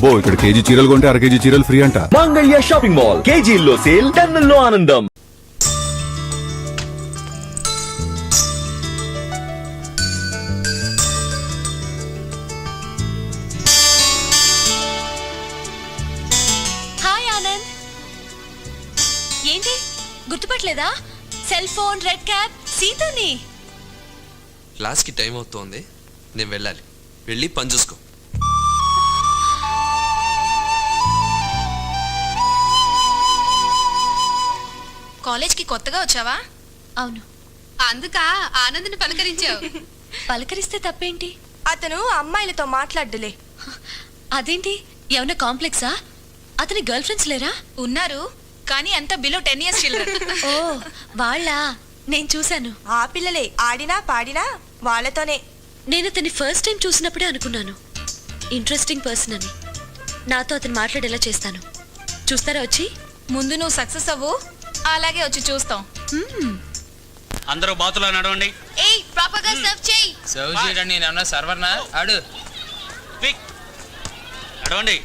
అబ్బో ఇక్కడ కేజీ చీరలు కొంటే అర కేజీ చీరలు ఫ్రీ అంట. మంగళ్య షాపింగ్ మాల్, కేజీల్లో సేల్, టన్నుల్లో ఆనందం. హాయ్ ఆనంద్, ఏంటి గుర్తుపట్టలేదా? సెల్ ఫోన్, రెడ్ క్యాప్, సీతని. క్లాస్కి టైం అవుతోంది, నేను వెళ్ళాలి. వెళ్ళి పని చూసుకో. కాలేజ్కి కొత్తగా వచ్చావా? అవును. అందుక ఆనంద్ని పలకరించావు. పలకరిస్తే తప్పేంటి? అతను అమ్మాయిలతో మాట్లాడులే. అదేంటి, ఏమన్నా కాంప్లెక్సా? అతని గర్ల్ ఫ్రెండ్స్ లేరా? ఉన్నారు, కానీ అంత బిలో 10 years చిల్డ్రన్. ఓ వాళ్ళ, నేను చూశాను. ఆ పిల్లలే ఆడినా పాడినా వాళ్ళతోనే. నేను అతన్ని ఫస్ట్ టైం చూసినప్పుడే అనుకున్నాను ఇంట్రెస్టింగ్ పర్సన్ అని. నాతో అతను మాట్లాడేలా చేస్తాను. చూస్తారా వచ్చి? ముందు నువ్వు సక్సెస్ అవ్వు, అలాగే వచ్చి చూస్తాం. అందరూ బాతులో నడవండి. ఏయ్ ప్రాపర్ గా సర్వ్ చేయి. సర్వ్ చేయడానికి నేను ఏమన్నా సర్వర్నా? ఆడు పిక్ నడవండి.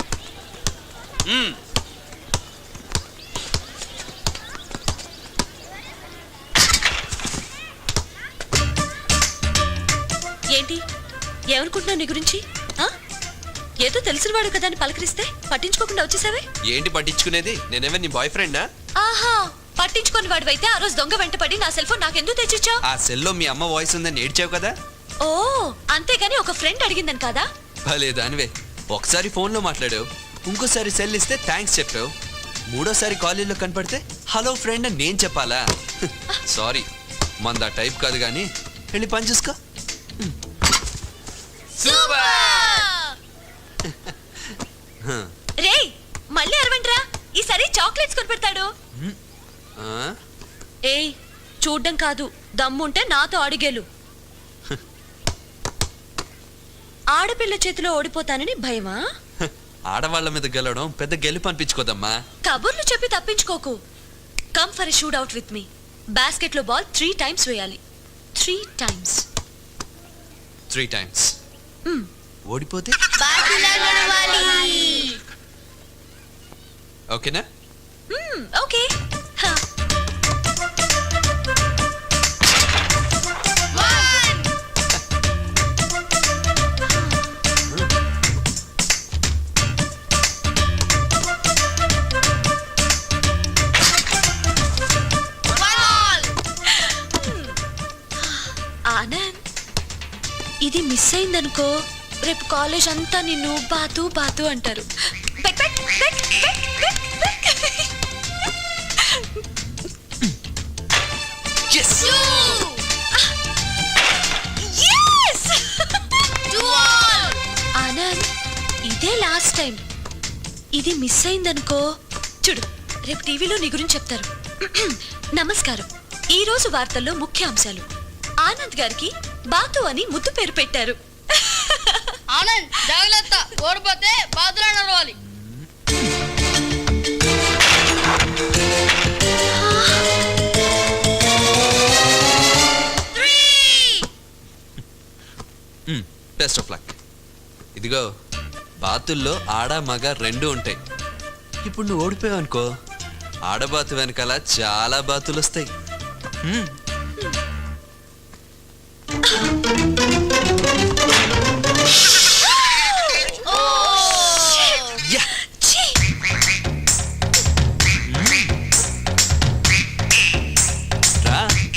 ఏంటి ఏమనుకుంటున్నావు నీ గురించి? ఏదో తెలిసినవాడు కదా అని పలకరిస్తే పట్టించుకోకుండా వచ్చేసావే. ఏంటి పట్టించుకునేది? నేనేమే నీ బాయ్ ఫ్రెండా? ఆహా, పట్టించుకొని వాడివైతే ఆ రోజు దొంగ వెంటపడి నా సెల్ ఫోన్ నాకెందుకు తెచ్చిచ్చావు? ఆ సెల్లో మీ అమ్మ వాయిస్ ఉందని ఏడ్చావు కదా. ఓ అంతేగాని ఒక ఫ్రెండ్ అడిగిందని కాదా? భలే దానివే. ఒకసారి ఫోన్లో మాట్లాడావు, ఇంకోసారి సెల్ ఇస్తే థ్యాంక్స్ చెప్పావు, మూడోసారి కాలేజీలో కనపడితే హలో ఫ్రెండ్ అని నేను చెప్పాలా? సారీ, మందా టైప్ కాదు కానీ వెళ్ళి పని చూసుకో. రే మళ్ళీ అరవంట్రా, ఈసారి చాక్లెట్స్ కొనిపెడతాడు. ఏయ్ చూడ్డం కాదు, దమ్ముంటే నాతో అడిగేలు. ఆడపిల్ల చేతిలో ఓడిపోతానని భయమా? ఆడవాళ్ళ మీద గెలవడం పెద్ద గెలుపు అనిపించుకోదమ్మా. కబుర్లు చెప్పి తప్పించుకోకు. Come for a shootout with me. Basket లో బాల్ 3 times వేయాలి. 3 times. 3 times. ఓడిపోతే ఓకేనా? ఓకే. ఆనంద్, ఇది మిస్ అయిందనుకో, రేపు కాలేజ్ అంతా నిన్ను బాతు బాతు అంటారు. ఆనంద్, ఇదే లాస్ట్ టైం. ఇది మిస్ అయిందనుకో, చూడు రేపు టీవీలో నీ గురించి చెప్తారు. నమస్కారం, ఈ రోజు వార్తల్లో ముఖ్య అంశాలు. ఆనంద్ గారికి బాతు అని ముద్దు పేరు పెట్టారు. ఆనంద్ జాగ్రత్త, ఓడిపోతే బాతులా నడవాలి. Best of luck. ఇదిగో, బాతుల్లో ఆడ మగ రెండు ఉంటాయి. ఇప్పుడు నువ్వు ఓడిపోయావు అనుకో, ఆడబాతు వెనకాల చాలా బాతులు వస్తాయి.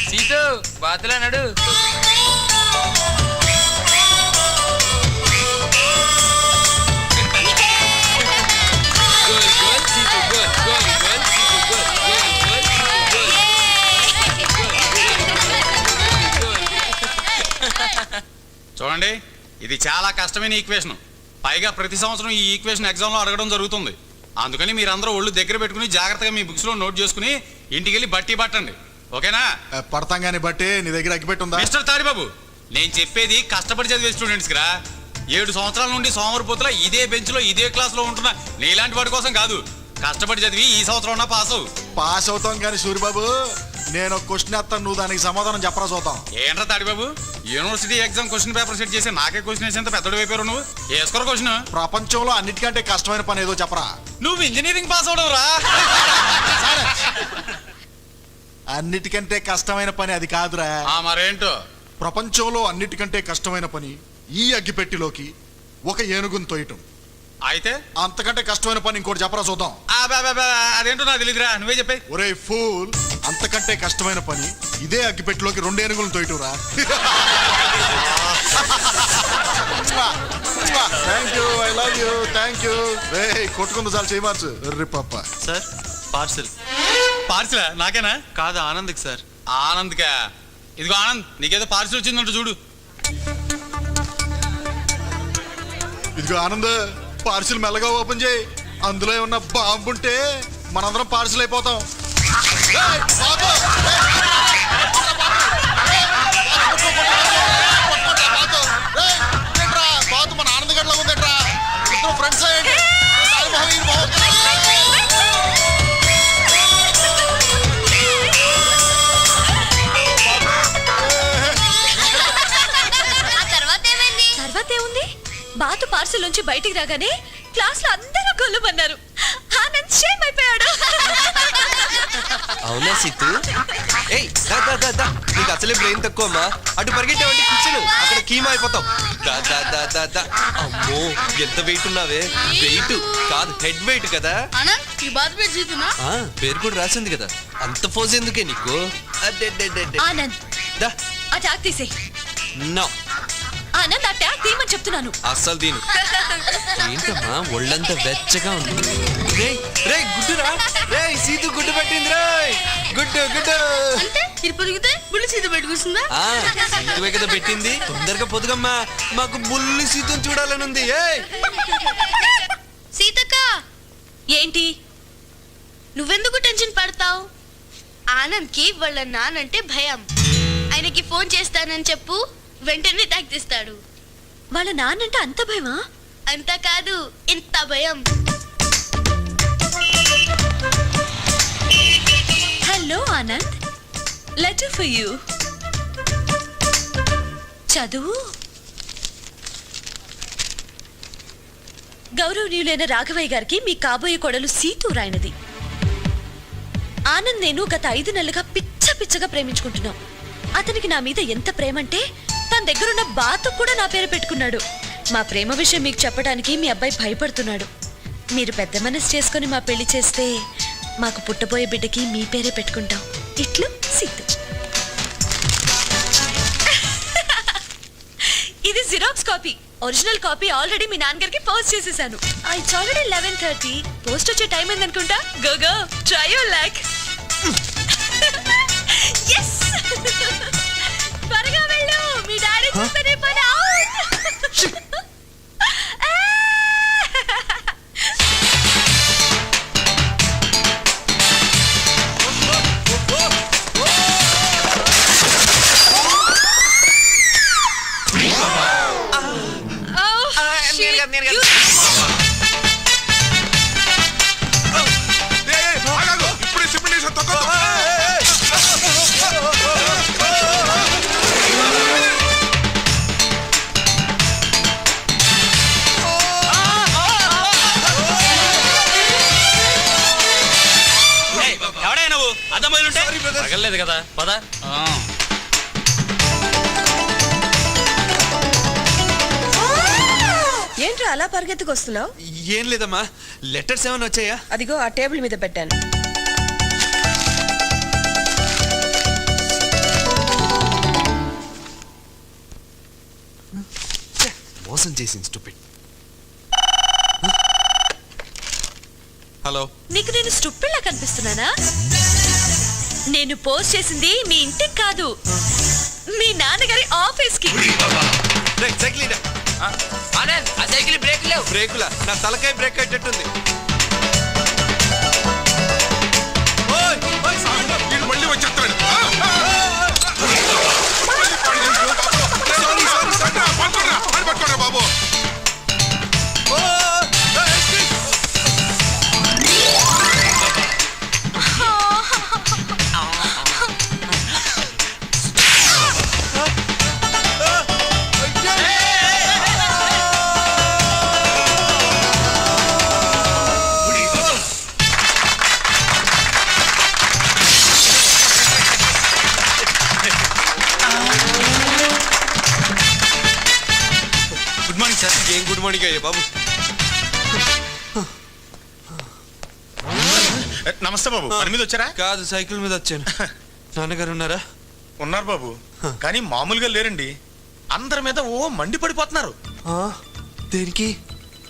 సీటు బాతులో నడు. చూడండి, ఇది చాలా కష్టమైన ఈక్వేషన్. పైగా ప్రతి సంవత్సరం ఈ ఈక్వేషన్ ఎగ్జామ్లో అడగడం జరుగుతుంది. అందుకని మీరందరూ ఒళ్ళు దగ్గర పెట్టుకుని జాగ్రత్తగా మీ బుక్స్లో నోట్ చేసుకుని ఇంటికి వెళ్ళి బట్టి పట్టండి. ఓకేనా? పడతాంగాని బట్టి నీ దగ్గర అగ్గిపెట్టుందా? మిస్టర్ తాడిబాబు, నేను చెప్పేది కష్టపడి చదివే స్టూడెంట్స్కి రా. 7 సంవత్సరాల నుండి సోమవారపోతులా ఇదే బెంచ్లో ఇదే క్లాస్లో ఉంటున్నా నీలాంటి వాడి కోసం కాదు. కష్టపడి చదివి ఈ సంవత్సరం ఉన్నా పాసు. పాస్ అవుతాం కానీ సూరిబాబు, నేను క్వశ్చన్ వేస్తాను, నువ్వు దానికి సమాధానం చెప్పరా చూద్దాం. ఏంట్రా Tadibabu, university exam question paper set చేసి నాకే క్వశ్చన్ వేసేంత పెద్దడు అయిపోయారు నువ్వు. వేసుకోరు క్వశ్చన్. ప్రపంచంలో అన్నిటికంటే కష్టమైన పని ఏదో చెప్పరా. నువ్వు ఇంజనీరింగ్ పాస్ అవడం రా. అన్నిటికంటే కష్టమైన పని అది కాదురా. మరేంటో? ప్రపంచంలో అన్నిటికంటే కష్టమైన పని ఈ అగ్గిపెట్టిలోకి ఒక ఏనుగును తోయటం. అయితే అంతకంటే కష్టమైన పని ఇంకోటి చెప్పరా చూద్దాం. అదేంటో నాకు తెలియదురా, నువ్వే చెప్పే. ఒరే ఫూల్, అంతకంటే కష్టమైన పని ఇదే అగ్గిపెట్టిలోకి 2 ఏనుగులను తోయటంరా. Thank you, I love you, thank you. రే కొట్టుకుంది చాలు, చేయమచ్చు. రే పాప. Sir parcel. పార్సిలా? నాకేనా? కాదు ఆనంద్కి సార్. ఆనంద్కా? ఇదిగో ఆనంద్, నీకేదో పార్సిల్ వచ్చిందంట చూడు. ఇదిగో ఆనంద్, పార్సిల్ మెల్లగా ఓపెన్ చేయి. అందులో ఏమన్నా బాంబు ఉంటే మనందరం పార్సిల్ అయిపోతాం. ఏయ్, బాబు! ఏయ్, ఏంట్రా, బాతు మన ఆనంద్ గడ్లో ఉందేట్రా? ఇద్దరు ఫ్రెండ్స్ అయ్యండి. తర్వాత ఏముంది? బాతు పార్సల్ నుంచి బయటికి రాగానే క్లాస్ లో అందరూ గొల్లుమన్నారు. ఆనంద్ షేమ్ అయిపోయాడు. అవునా సీతు? ఏయ్ దా దా దా దా, నీకు అసలే బ్రెయిన్ తక్కువ అమ్మా. అటు పరిగెట్టావంటే కూర్చోను, అక్కడ కీమా అయిపోతాం. దా దా దా దా దా. అమ్మో ఎంత వెయిట్ ఉన్నావే. వెయిట్ కాదు, హెడ్ వెయిట్ కదా. ఆనంద్ ఈ బాధ పేరు జీతునా? పేరు కూడా రాసింది కదా, అంత ఫోజ్ ఎందుకే నీకు? ఆనంద్ దా ఆ ట్యాగ్ తీసే. నో ఆనంద్ ఆ ట్యాగ్ తీయమని చెప్తున్నాను. అస్సలు దీని ఏంటమ్మా ఒళ్ళంతా వెచ్చగా ఉంది. రేయ్ రేయ్ గుడ్డురా, రేయ్ సీతు గుడ్డు పెట్టింది. రేయ్ గుడ్డు గుడ్డు అంటే ఇది పొదిగితే బుల్లి సీత పెట్టుకొస్తుందా? సీతువే కదా పెట్టింది. తొందరగా పొదుగమ్మా, మాకు బుల్లి సీతుని చూడాలని ఉంది. ఏయ్ సీతక్క, ఏంటి? నువ్వెందుకు టెన్షన్ పడతావు? ఆనంద్కి వాళ్ళ నానంటే భయం. ఆయనకి ఫోన్ చేస్తానని చెప్పు, వెంటనే ట్యాగ్ తీస్తాడు. వాళ్ళ నాన్నంటే అంత భయమా? అంత కాదు, ఇంత భయం. Hello Anand, letter for you. చదువు. గౌరవనీయులైన రాఘవయ్య గారికి మీ కాబోయే కొడలు సీతు రాయనది. ఆనంద్ నేను గత 5 నెలలుగా పిచ్చగా ప్రేమించుకుంటున్నాం. అతనికి నా మీద ఎంత ప్రేమంటే తన దగ్గరున్న బాతు కూడా నా పేరు పెట్టుకున్నాడు. మా ప్రేమ విషయం మీకు చెప్పడానికి మీ అబ్బాయి భయపడుతున్నాడు. మీరు పెద్ద మనసు చేసుకుని మా పెళ్లి చేస్తే మాకు పుట్టబోయే బిడ్డకి మీ పేరే పెట్టుకుంటాం. ఇట్లు సీతు. ఇది xerox copy. Original copy already మీ నాన్నగారికి పోస్ట్ చేసేసాను. It's already 11:30. పోస్ట్ వచ్చే టైం ఏందనుకుంటా. Go go try your luck. yes త్వరగా వెళ్ళు, మీ డాడీ చూస్తేనే పని అవుట్. తగలేదు కదా, పద. ఏంట్రా అలా పరిగెత్తుకొస్తున్నావు? ఏం లేదమ్మా, లెటర్స్ ఏమైనా వచ్చాయా? అదిగో ఆ టేబుల్ మీద పెట్టాను. మోసం చేసింది స్టూపిడ్. హలో, నీకు నేను స్టూపిడ్లా కనిపిస్తున్నానా? నేను పోస్ట్ చేసింది మీ ఇంటికి కాదు, మీ నాన్నగారి ఆఫీస్ కి. ఆనంద్ ఆ సైకిల్ బ్రేక్ లేవు. బ్రేకులా? నా తలకాయ బ్రేక్ అయ్యేటట్టుంది. మళ్ళీ వచ్చేస్తాడు. బాబు మార్నింగ్ అయ్యా బాబు. నమస్తే బాబు, పని మీద వచ్చారా? కాదు, సైకిల్ మీద వచ్చాను. నాన్నగారు ఉన్నారా? ఉన్నారు బాబు, కానీ మామూలుగా లేరండి. అందరి మీద ఓ మండి పడిపోతున్నారు. దేనికి?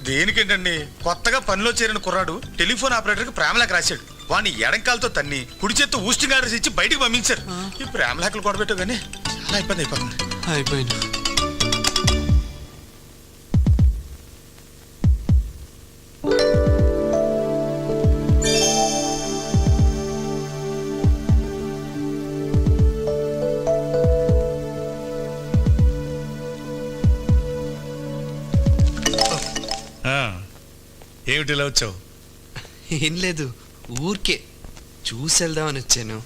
దేనికేంటండి, కొత్తగా పనిలో చేరిన కుర్రాడు టెలిఫోన్ ఆపరేటర్ కి ప్రేమలేఖ రాశాడు. వాడిని ఎడంకాలతో తన్ని కుడి చేత్తో ఊస్టింగ్ ఆర్డర్స్ ఇచ్చి బయటికి పంపించారు. ఈ ప్రేమలేఖలు కొడబెట్టు కానీ చాలా ఇబ్బంది అయిపోతుంది. అయిపోయింది. ఏమిటి ఇలా వచ్చావు? ఏం లేదు, ఊరికే చూసి వెళ్దామని వచ్చాను.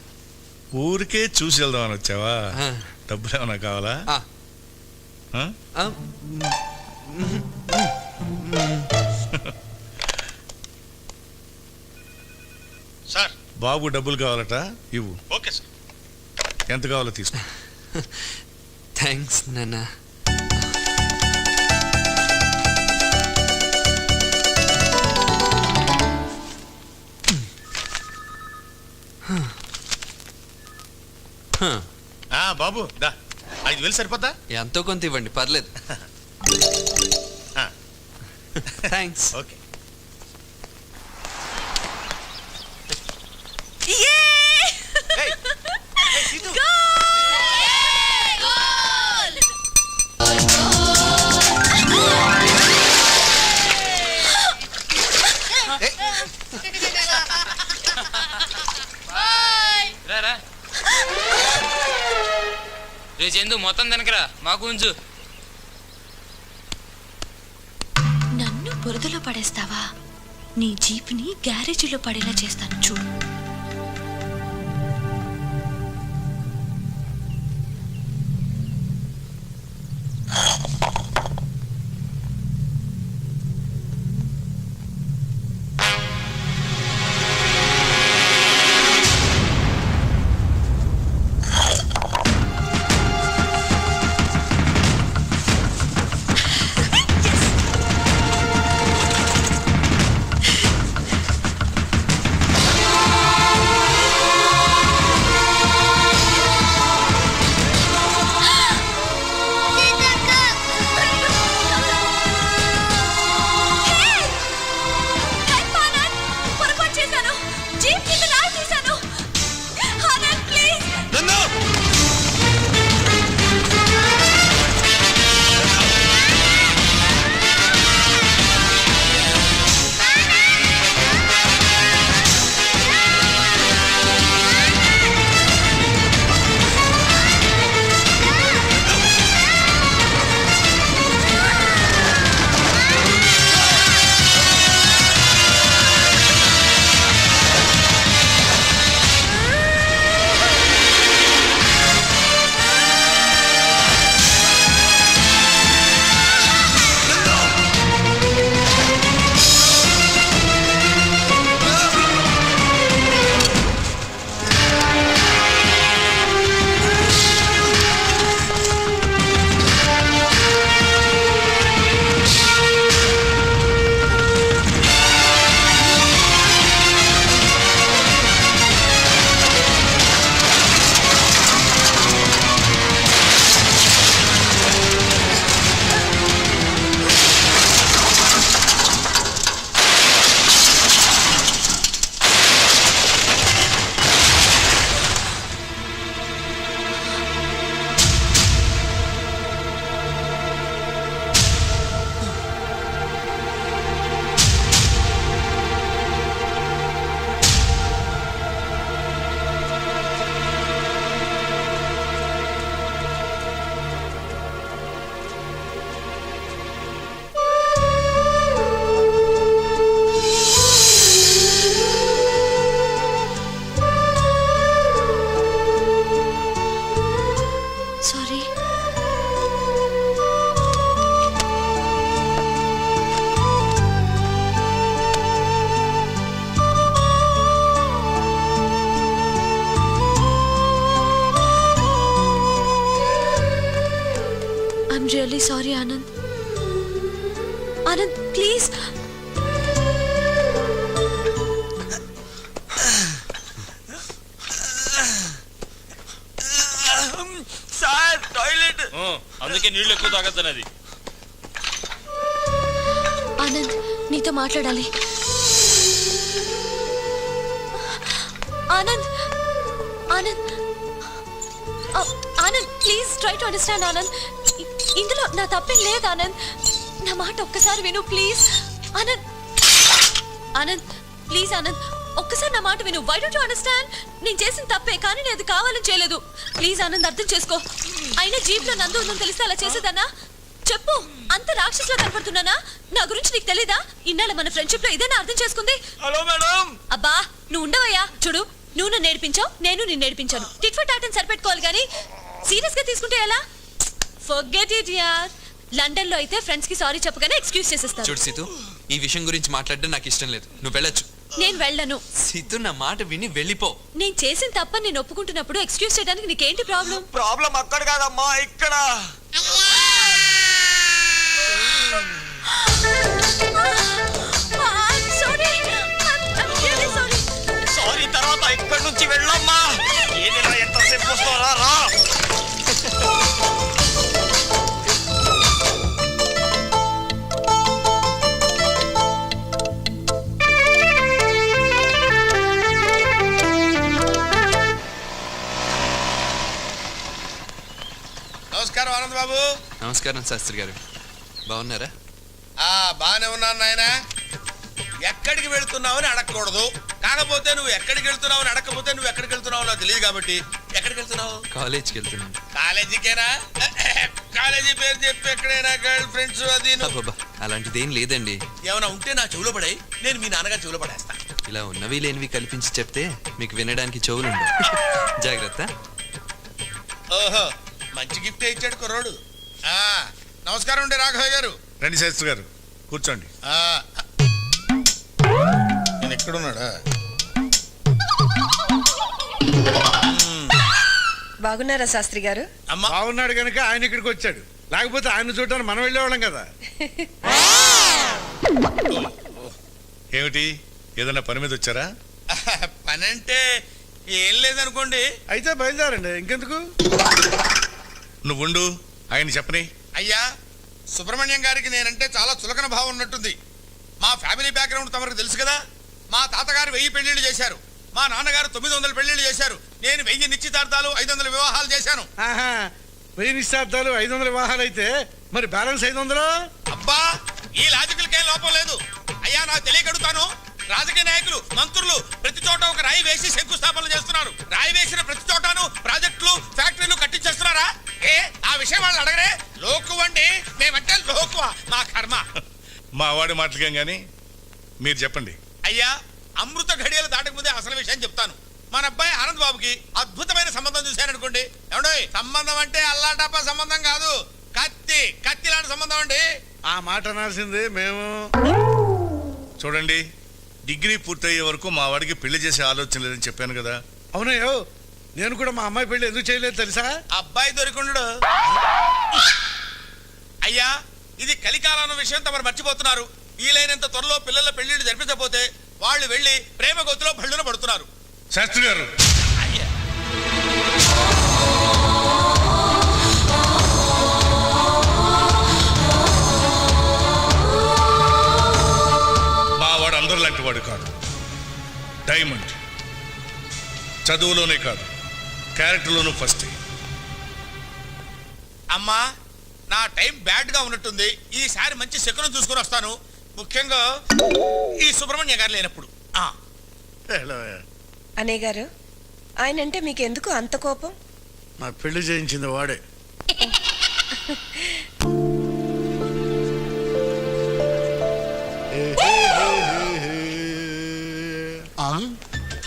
ఊరికే చూసి వెళ్దామని వచ్చావా? ఆ. డబ్బులు ఏమైనా కావాలా? ఆ. ఆ? ఆ, సార్, బాబు డబ్బులు కావాలట, ఇవ్వు. ఓకే సార్, ఎంత కావాలో తీసుకో. థ్యాంక్స్ నాన్న. బాబు దా, 5,000 సరిపోద్దా? ఎంతో కొంత ఇవ్వండి, పర్లేదు. థ్యాంక్స్. ఓకే. రా రే చందు, మొత్తం తినకరా, మాకు ఉంచు. నన్ను బురదలో పడేస్తావా? నీ జీప్ని గ్యారేజీలో పడేలా చేస్తాను చూడు. I'm really sorry, Anand. Anand please. Sir toilet. అందుకే నీళ్ళు ఎక్కువ తాగద్దనది. ఆనంద్ నీతో మాట్లాడాలి. Anand Anand Anand please try to understand Anand. ఇందులో నా తప్పేం లేదు ఆనంద్. నా మాట ఒక్కసారి విను ప్లీజ్. ఆనంద్ ఆనంద్ ప్లీజ్ ఆనంద్ ఒక్కసారి నా మాట విను. Why don't you understand? నేను చేసిన తప్పే, కానీ నేను అది కావాలని చేయలేదు. ప్లీజ్ ఆనంద్ అర్థం చేసుకో. అయినా జీప్ లో నందు ఉందని తెలిస్తే అలా చేసేదానా? చెప్పు, అంత రాక్షసులా కనపడుతున్నానా? నా గురించి నీకు తెలీదా? ఇన్నాళ్ళ మన ఫ్రెండ్షిప్ లో ఇదేనా అర్థం చేసుకుంది? Hello madam. అబ్బా నువ్వు ఉండవయ్యా. చూడు, నువ్వు నన్ను నేర్పించావు, నేను నిన్ను నేర్పించాను. టిట్ ఫర్ టాట్ అని సరిపెట్టుకోవాలి కానీ సీరియస్ గా తీసుకుంటే ఎలా? ఫర్గెట్ ఇట్ యార్. లండన్ లో అయితే ఫ్రెండ్స్ కి సారీ చెప్పగానే ఎక్స్క్యూజ్ చేసేస్తారు. చూడు సీతు, ఈ విషయం గురించి మాట్లాడడం నాకు ఇష్టం లేదు. నువ్వు వెళ్ళొచ్చు. నేను వెళ్ళను. సీతు నా మాట విని వెళ్ళిపో. నేను చేసిన తప్పని నేను ఒప్పుకుంటున్నప్పుడు ఎక్స్క్యూజ్ చేయడానికి నీకేంటి ప్రాబ్లం? ప్రాబ్లం అక్కడ కాదమ్మా, ఇక్కడ. సారీ తర్వాత ఇక్కడ నుంచి వెళ్ళమ్మా. ఏదైనా ఎంతసేపు వస్తారా రా. నమస్కారం ఆనంద్ బాబు. నమస్కారం శాస్త్రి గారు, బాగున్నారా? బాగానే ఉన్నాను నాయన. ఎక్కడికి వెళ్తున్నావని అడగకూడదు, కాకపోతే నువ్వు ఎక్కడికి వెళ్తున్నావని అడగకపోతే నువ్వు ఎక్కడికి వెళ్తున్నావో నాకు తెలియదు కాబట్టి ఎక్కడికి వెళ్తున్నావు? కాలేజ్కి వెళ్తున్నాను. కాలేజీకేనా? కాలేజీ పేరు చెప్పి ఎక్కడైనా గర్ల్ ఫ్రెండ్స్ అది అబ్బబ్బా, అలాంటిదేం లేదండి. ఏమైనా ఉంటే నా చెవులో పడాయి, నేను మీ నాన్నగారు చెవులో పడేస్తా. ఇలా ఉన్నవి లేనివి కల్పించి చెప్తే మీకు వినడానికి చెవులు ఉండవు. జాగ్రత్త. ఓహో, మంచి గిఫ్ట్ ఇచ్చాడు కుర్రోడు. నమస్కారం అండి రాఘవయ్య గారు. రండి శాస్త్రి గారు, కూర్చోండి. నేను ఎక్కడున్నాడా? బాగున్నారా శాస్త్రి గారు? అమ్మా బాగున్నాడు కనుక ఆయన ఇక్కడికి వచ్చాడు, లేకపోతే ఆయన చూడడానికి మనం వెళ్ళేవాళ్ళం కదా. ఏమిటి, ఏదన్నా పని మీద వచ్చారా? పని అంటే ఏం లేదనుకోండి. అయితే బయలుదేరండి, ఇంకెందుకు. నువ్వు ఉండు, ఆయన చెప్పని. అయ్యా, సుబ్రహ్మణ్యం గారికి నేనంటే చాలా చులకన భావం ఉన్నట్టుంది. మా ఫ్యామిలీ బ్యాక్గ్రౌండ్ తమకు తెలుసు కదా. మా తాతగారు 1000 పెళ్లిళ్ళు చేశారు, మా నాన్నగారు 900 పెళ్లిళ్ళు చేశారు. నేను 1000 నిశ్చితార్థాలు 500 వివాహాలు చేశాను. 1000 నిశ్చార్థాలు 500 వివాహాలు అయితే మరి బ్యాలెన్స్ 500? అబ్బా, ఈ లాజికల్కే లోపం లేదు. అయ్యా, నాకు తెలియకడుగుతాను. రాజకీయ నాయకులు, మంత్రులు ప్రతి చోట ఒక రాయి వేసి శంకుస్థాపనలు చేస్తున్నారు. రాయి వేసిన ప్రతి చోటను ప్రాజెక్టులు, ఫ్యాక్టరీలు కట్టించేస్తున్నారా? ఆ విషయం వాళ్ళు అడగరే. లోకువ అండి, మేమంటే లోకువ, మా కర్మ. మా వాడి మాటలకేం గాని మీరు చెప్పండి. అయ్యా, అమృత ఘడియలు దాటకముందే అసలు విషయం చెప్తాను. మన అబ్బాయి ఆనంద్ బాబుకి అద్భుతమైన సంబంధం చూశారనుకోండి. ఏమండోయ్, సంబంధం అంటే అల్లాటప్ప సంబంధం కాదు, కత్తి లాంటి సంబంధం అండి. ఆ మాట అనాల్సింది మేము. చూడండి, డిగ్రీ పూర్తయ్యే వరకు మా వాడికి పెళ్లి చేసే ఆలోచన లేదని చెప్పాను కదా. అవునయ్యో, నేను కూడా మా అమ్మాయి పెళ్లి ఎందుకు చేయలేదు తెలుసా? అబ్బాయి దొరికిండు. అయ్యా, ఇది కలికాలం విషయం తమరు మర్చిపోతున్నారు. వీలైనంత త్వరలో పిల్లల పెళ్లిళ్ళు జరిపించకపోతే వాళ్ళు వెళ్లి ప్రేమ గొత్తులో బళ్ళున పడుతున్నారు. శాస్త్రి గారు, మా వాడు అందరు లాంటి వాడు కాదు. డైమండ్. చదువులోనే కాదు, క్యారెక్టర్లోనూ ఫస్ట్. అమ్మా, నా టైం బ్యాడ్ గా ఉన్నట్టుంది. ఈసారి మంచి శకునం చూసుకుని వస్తాను, ముఖ్యంగా ఈ సుబ్రహ్మణ్య గారు లేనప్పుడు. అన్నయ్య గారు, ఆయన అంటే మీకు ఎందుకు అంత కోపం? నా పెళ్లి చేయించింది వాడే.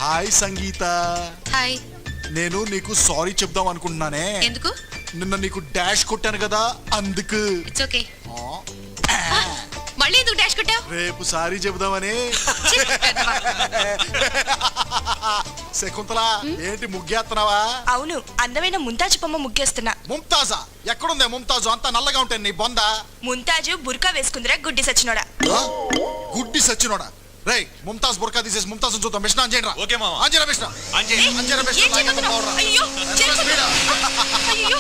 హాయ్ సంగీత. హాయ్. నేను నీకు సారీ చెప్దాం అనుకుంటున్నానే. ఎందుకు? నిన్న నీకు డాష్ కొట్టాను కదా, అందుకు. It's okay. మళ్ళీ ఎందుకు డాష్ కొట్టావు? రేపు సారీ చెప్దామని. శకుంతల ఏంటి ముగ్గేస్తున్నావా? అవును, అందమైన ముంతాజు బొమ్మ ముగ్గేస్తున్నా. ముంతాజా? ఎక్కడుందే ముంతాజు? అంతా నల్లగా ఉంటాయి నీ బొంద. ముంతాజు బుర్కా వేసుకుందిరా గుడ్డి సచ్చినోడా. ఆ? గుడ్డి సచ్చినోడా? రేయ్, ముంతాజ్ బుర్కా తీసేసి ముంతాజ్ చూద్దాం. మిషన్ ఆన్ చేయండి. ఓకే మామ. ఆన్ చేయరా మిషన్. ఆన్ చేయి. ఏయ్, ఆన్ చేయరా మిషన్. ఏం చేయబోతున్నావ్? అయ్యో, అయ్యో.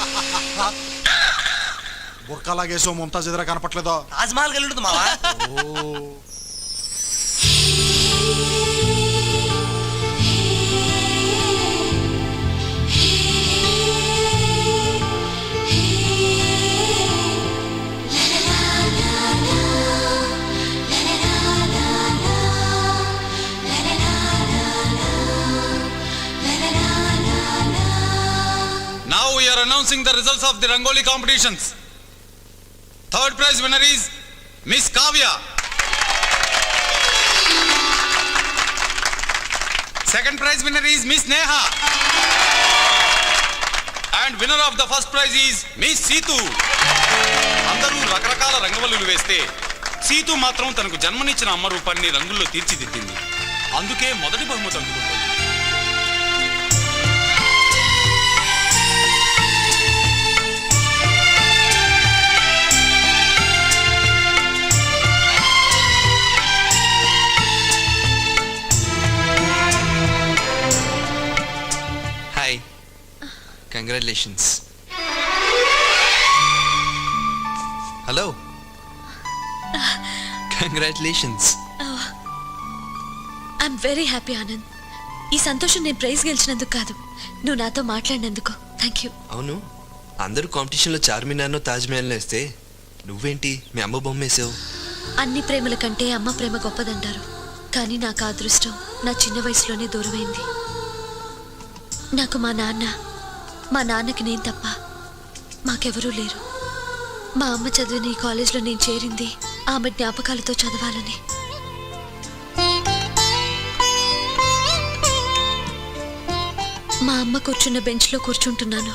బుర్కా లాగేసో ముంతాజ్ ఎదురా కనపట్లేదో. తాజ్మహల్ కలిగి మావా. Now we are announcing the results of the Rangoli competitions. Third prize winner is Miss Kavya. Second prize winner is Miss Neha. And winner of the first prize is Miss Seetu. అందరూ రకరకాల రంగవల్లులు వేస్తే సీతు మాత్రం తనకు జన్మనిచ్చిన అమ్మ రూపాన్ని రంగుల్లో తీర్చిదిద్దింది. అందుకే మొదటి బహుమతి అందుకుంటుంది. Hi, congratulations. Hello, congratulations. I'm very happy Anand. ఈ సంతోషం నేను ప్రైజ్ గెలిచినందుకు కాదు, నువ్వు నాతో మాట్లాడినందుకు. Thank you. అవును, అందరూ కాంపిటీషన్లో చార్మినార్నో తాజ్మహల్నో వేస్తే నువ్వేంటి మీ అమ్మ బొమ్మ వేసావు? అన్ని ప్రేమల కంటే అమ్మ ప్రేమ గొప్పదంటారు, కానీ నాకు ఆ అదృష్టం నా చిన్న వయసులోనే దూరమైంది. నాకు మా నాన్నకి నేను తప్ప మాకెవరూ లేరు. మా అమ్మ చదివిన ఈ కాలేజ్లో నేను చేరింది ఆమె జ్ఞాపకాలతో చదవాలని. మా అమ్మ కూర్చున్న బెంచ్లో కూర్చుంటున్నాను,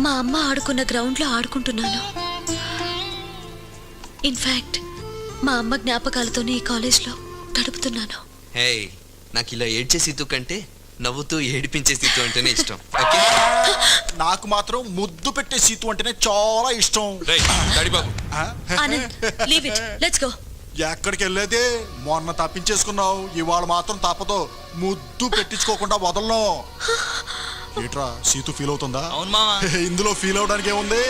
మా అమ్మ ఆడుకున్న గ్రౌండ్లో ఆడుకుంటున్నాను. ఇన్ఫ్యాక్ట్ మా అమ్మ జ్ఞాపకాలతోనే ఈ కాలేజ్లో గడుపుతున్నాను. హే, నాకు ఇలా ఏడ్చే సీతు కంటే నవ్వుతూ ఏడిపించే సీతు అంటేనే ఇష్టం. ఓకే, నాకు మాత్రం ముద్దు పెట్టే సీతు అంటేనే చాలా ఇష్టం. Anand, leave it, let's go. ఎక్కడికి వెళ్ళేదే? మొన్న తప్పించేసుకున్నావు, ఇవాళ మాత్రం తప్పదు. ముద్దు పెట్టించుకోకుండా వదలను. ఏట్రా, సీతు ఫీల్ అవుతుందా? అవును మావా. ఇందులో ఫీల్ అవడానికి ఏముంది?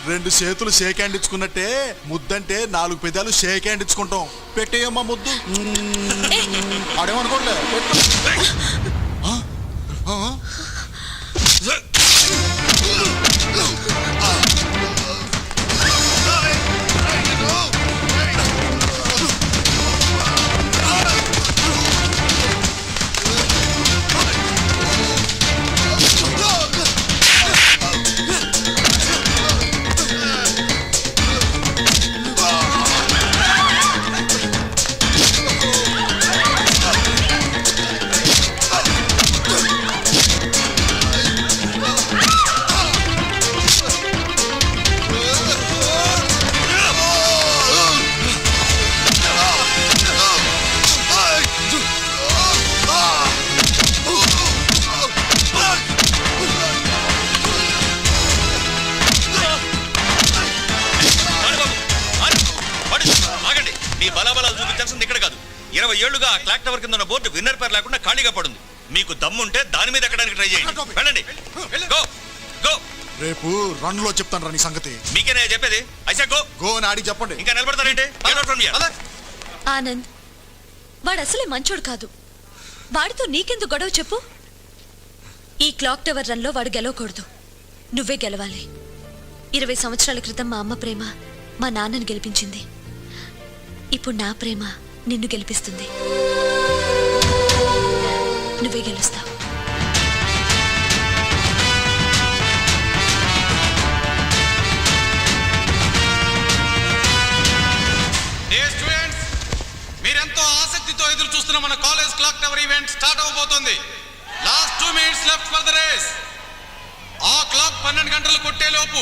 2 చేతులు షేక్ హ్యాండ్ ఇచ్చుకున్నట్టే ముద్దంటే 4 పెదాలు షేక్ హ్యాండ్ ఇచ్చుకుంటాం. పెట్టేయమ్మా ముద్దు. ఆడేమనుకోండి. మీ బలాబలాలు చూపించాల్సింది ఇక్కడ కాదు. 20 ఏళ్లుగా ఆ క్లాక్ టవర్ కింద ఉన్న బోర్డు విన్నర్ పేరు లేకుండా ఖాళీగా పడుంది. మీకు దమ్ముంటే దాని మీద ఎక్కడానికి ట్రై చేయండి. వెళ్ళండి. Go go. రేపు రన్ లో చెప్తాను నీ సంగతి. మీకేనా చెప్పేది? ఐసా గో గో అని ఆడి చెప్పండి. ఇంకా నిలబడతారేంటి? ఆనంద్, వాడు అసలే మంచోడు కాదు. వాడితో నీకెందుకు గొడవ చెప్పు? ఈ క్లాక్ టవర్ రన్లో వాడు గెలవకూడదు, నువ్వే గెలవాలి. 20 సంవత్సరాల క్రితం మా అమ్మ ప్రేమ మా నాన్నని గెలిపించింది. ఇప్పుడు నా ప్రేమ నిన్ను గెలిపిస్తుంది. నువ్వే గెలుస్తావు. మీరెంతో ఆసక్తితో ఎదురు చూస్తున్న మన college clock tower event start అవబోతోంది. Last 2 minutes left for the race. ఆ క్లాక్ 12 గంటలు కొట్టే లోపు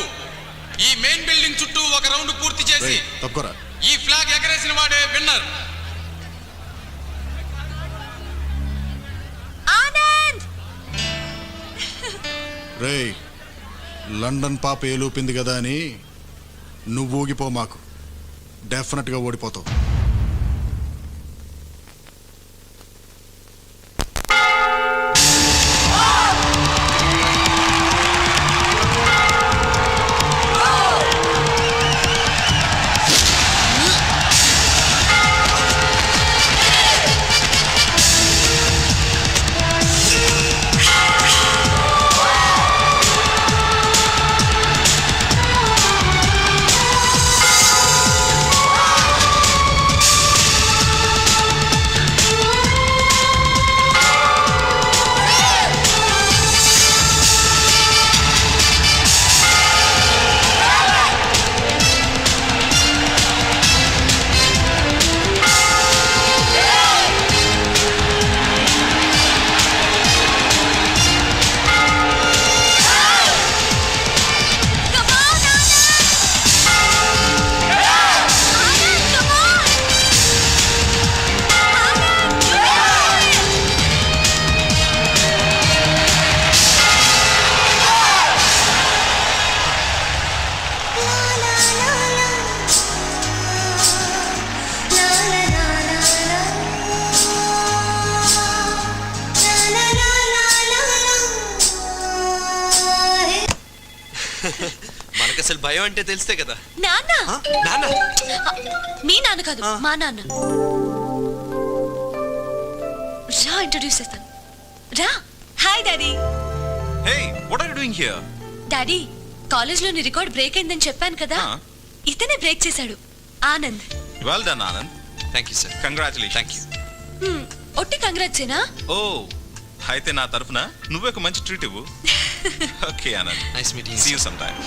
ఈ మెయిన్ బిల్డింగ్ చుట్టూ ఒక రౌండ్ పూర్తి చేసి ఈ ఫ్లాగ్ ఎగరేసిన వాడే విన్నర్. రేయ్ లండన్ పాప ఏలూపింది కదా అని నువ్వు ఊగిపో మాకు. డెఫినెట్గా ఓడిపోతావు. మనకు అసలు భయం అంటే తెలిస్తే కదా. నాన్న నాన్న మీ నాన్న కాదు మా నాన్న. రా ఇంట్రొడ్యూస్ చేస్తాను. రా. Hi daddy. Hey what are you doing here? Daddy కాలేజ్లోని రికార్డ్ బ్రేక్ అయిందని చెప్పాను కదా, ఇతనే బ్రేక్ చేశాడు. Anand. Well done Anand. Thank you sir. Congratulations. Thank you. ఒట్టి కంగ్రాట్సేనా? ఓ అయితే నా తరఫున నువ్వే ఒక మంచి ట్రీట్ ఇవ్వు. Okay Anand. Nice meeting. See you some time.